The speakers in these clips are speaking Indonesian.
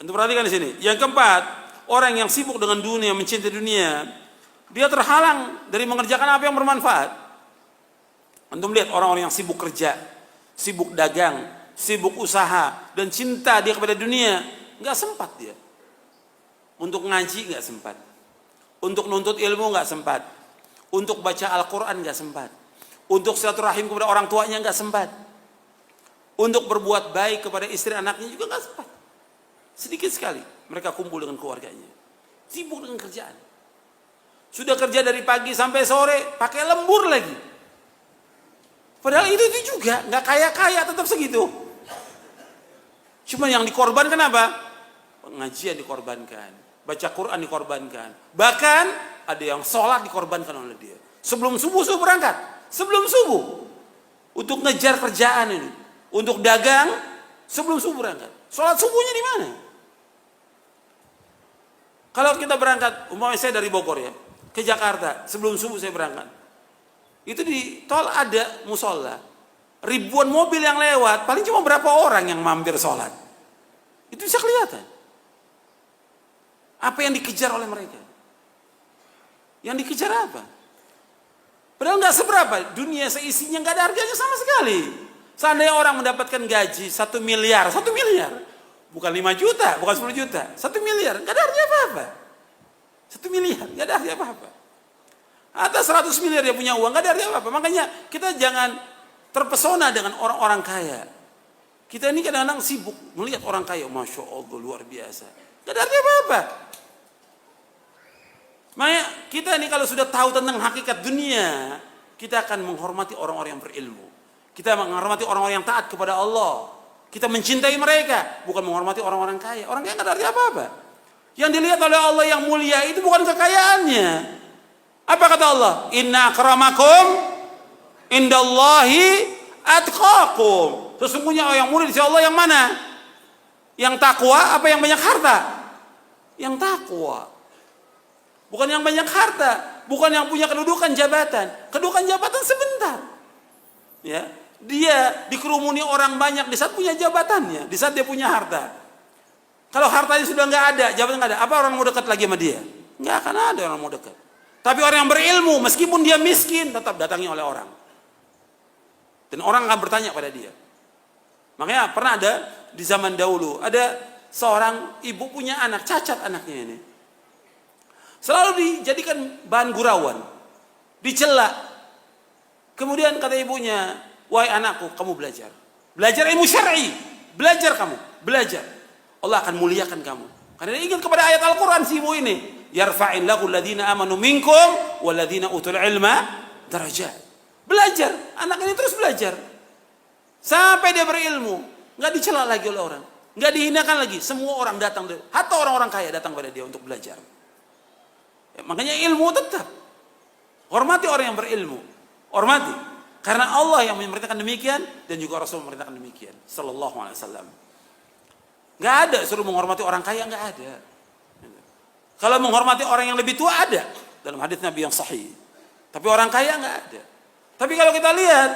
Antum perhatikan di sini. Yang keempat, orang yang sibuk dengan dunia, mencintai dunia, dia terhalang dari mengerjakan apa yang bermanfaat. Antum lihat orang-orang yang sibuk kerja, sibuk dagang, sibuk usaha, dan cinta dia kepada dunia, nggak sempat dia. Untuk ngaji nggak sempat, untuk nuntut ilmu nggak sempat, untuk baca Al-Quran nggak sempat, untuk silaturahim kepada orang tuanya nggak sempat, untuk berbuat baik kepada istri anaknya juga nggak sempat. Sedikit sekali mereka kumpul dengan keluarganya, sibuk dengan kerjaan. Sudah kerja dari pagi sampai sore, pakai lembur lagi. Padahal itu juga nggak kaya-kaya, tetap segitu. Cuma yang dikorbankan apa? Pengajian dikorbankan, baca Quran dikorbankan, bahkan ada yang sholat dikorbankan oleh dia. Sebelum subuh berangkat, sebelum subuh untuk ngejar kerjaan ini, untuk dagang sebelum subuh berangkat. Sholat subuhnya di mana? Kalau kita berangkat, umpamanya saya dari Bogor ya, ke Jakarta, sebelum subuh saya berangkat. Itu di tol ada musola, ribuan mobil yang lewat, paling cuma berapa orang yang mampir sholat. Itu bisa kelihatan. Apa yang dikejar oleh mereka? Yang dikejar apa? Padahal nggak seberapa, dunia seisinya nggak ada harganya sama sekali. Seandainya orang mendapatkan gaji 1 miliar, 1 miliar. Bukan 5 juta, bukan 10 juta. 1 miliar, nggak ada artinya apa-apa. 1 miliar, nggak ada artinya apa-apa. Atas 100 miliar dia punya uang, nggak ada artinya apa-apa. Makanya kita jangan terpesona dengan orang-orang kaya. Kita ini kadang-kadang sibuk melihat orang kaya, Masya Allah, luar biasa. Nggak ada artinya apa-apa. Makanya kita ini kalau sudah tahu tentang hakikat dunia, kita akan menghormati orang-orang yang berilmu. Kita menghormati orang-orang yang taat kepada Allah. Kita mencintai mereka, bukan menghormati orang-orang kaya. Orang kaya nggak ada arti apa-apa. Yang dilihat oleh Allah yang mulia itu bukan kekayaannya. Apa kata Allah? Inna akramakum indallahi atqakum. Sesungguhnya orang yang mulia di sisi Allah yang mana? Yang takwa apa yang banyak harta? Yang takwa. Bukan yang banyak harta, bukan yang punya kedudukan jabatan. Kedudukan jabatan sebentar. Ya. Dia dikerumuni orang banyak di saat punya jabatannya, di saat dia punya harta. Kalau hartanya sudah nggak ada, jabatan nggak ada, apa orang mau dekat lagi sama dia? Nggak akan ada orang mau dekat. Tapi orang yang berilmu, meskipun dia miskin, tetap datangi oleh orang. Dan orang akan bertanya pada dia. Makanya pernah ada di zaman dahulu, ada seorang ibu punya anak, cacat anaknya ini. Selalu dijadikan bahan gurauan, dicela. Kemudian kata ibunya, wahai anakku, kamu belajar. Belajar ilmu syar'i. Belajar kamu, belajar. Allah akan muliakan kamu. Karena dia ingat kepada ayat Al-Quran si ibu ini. Yarfa'illahu alladhina amanu minkum walladhina utul ilma darajat. Belajar. Anak ini terus belajar. Sampai dia berilmu. Nggak dicela lagi oleh orang. Nggak dihinakan lagi. Semua orang datang. Hatta orang-orang kaya datang pada dia untuk belajar. Ya, makanya ilmu tetap. Hormati orang yang berilmu. Hormati. Karena Allah yang memerintahkan demikian dan juga Rasul memerintahkan demikian. Sallallahu alaihi wasallam. Gak ada suruh menghormati orang kaya, gak ada. Kalau menghormati orang yang lebih tua ada dalam hadis Nabi yang sahih. Tapi orang kaya gak ada. Tapi kalau kita lihat,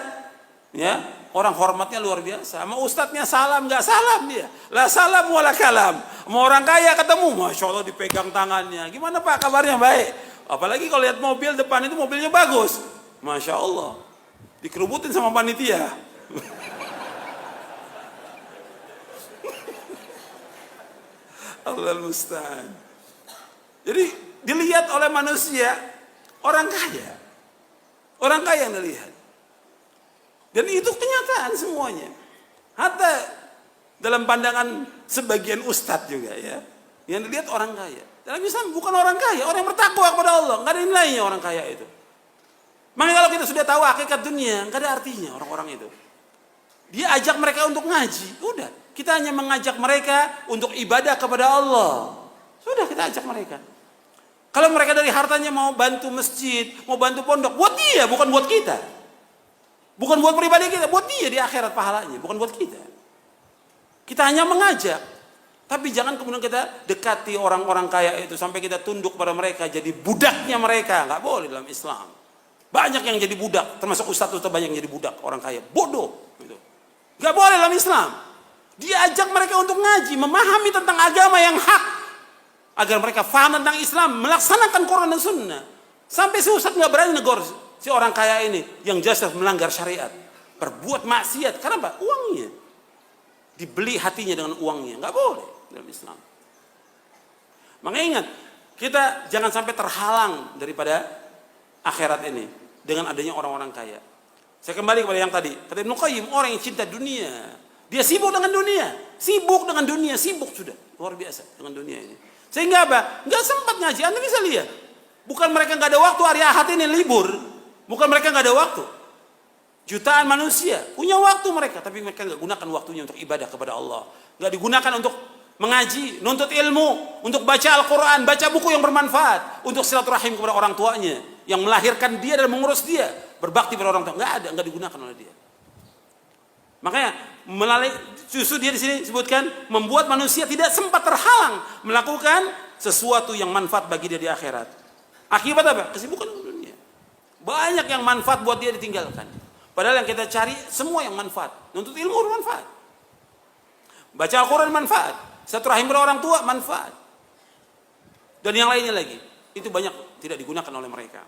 ya orang hormatnya luar biasa. Sama ustadznya salam gak salam dia. La salam wala kalam. Sama orang kaya ketemu, Masya Allah dipegang tangannya. Gimana Pak kabarnya? Baik. Apalagi kalau lihat mobil depan itu mobilnya bagus. Masya Allah. Dikerubutin sama panitia. Allahul musta'an. Jadi dilihat oleh manusia orang kaya. Orang kaya yang dilihat. Dan itu kenyataan semuanya. Hatta dalam pandangan sebagian ustadz juga ya. Yang dilihat orang kaya. Dalam Islam bukan orang kaya, orang yang bertakwa kepada Allah. Enggak ada nilainya orang kaya itu. Makanya kalau kita sudah tahu hakikat dunia, enggak ada artinya orang-orang itu. Dia ajak mereka untuk ngaji, udah. Kita hanya mengajak mereka untuk ibadah kepada Allah. Sudah kita ajak mereka. Kalau mereka dari hartanya mau bantu masjid, mau bantu pondok, buat dia, bukan buat kita. Bukan buat pribadi kita, buat dia di akhirat pahalanya, bukan buat kita. Kita hanya mengajak. Tapi jangan kemudian kita dekati orang-orang kaya itu sampai kita tunduk pada mereka, jadi budaknya mereka. Nggak boleh dalam Islam. Banyak yang jadi budak, termasuk ustadz banyak yang jadi budak orang kaya. Bodoh. Gitu. Nggak boleh dalam Islam. Dia ajak mereka untuk ngaji, memahami tentang agama yang hak, agar mereka faham tentang Islam, melaksanakan Quran dan Sunnah. Sampai si ustaz nggak berani negor si orang kaya ini yang jelas melanggar syariat, berbuat maksiat. Karena apa? Uangnya dibeli hatinya dengan uangnya, nggak boleh dalam Islam. Makanya ingat, kita jangan sampai terhalang daripada akhirat ini dengan adanya orang-orang kaya. Saya kembali kepada yang tadi, kata Ibnu Qayyim, orang yang cinta dunia, dia sibuk dengan dunia, sibuk sudah luar biasa dengan dunia ini. Sehingga apa? Nggak sempat ngaji. Anda bisa lihat, bukan mereka nggak ada waktu hari Ahad ini libur, bukan mereka nggak ada waktu. Jutaan manusia punya waktu mereka, tapi mereka nggak gunakan waktunya untuk ibadah kepada Allah. Nggak digunakan untuk mengaji, nuntut ilmu, untuk baca Al-Quran, baca buku yang bermanfaat, untuk silaturahim kepada orang tuanya yang melahirkan dia dan mengurus dia, berbakti pada orang tua. Nggak digunakan oleh dia. Makanya melalui justru dia di sini sebutkan membuat manusia tidak sempat terhalang melakukan sesuatu yang manfaat bagi dia di akhirat. Akibat apa? Kesibukan dunia. Banyak yang manfaat buat dia ditinggalkan. Padahal yang kita cari semua yang manfaat. Nuntut ilmu bermanfaat. Baca Al-Quran manfaat. Silaturahim kepada orang tua manfaat. Dan yang lainnya lagi. Itu banyak tidak digunakan oleh mereka.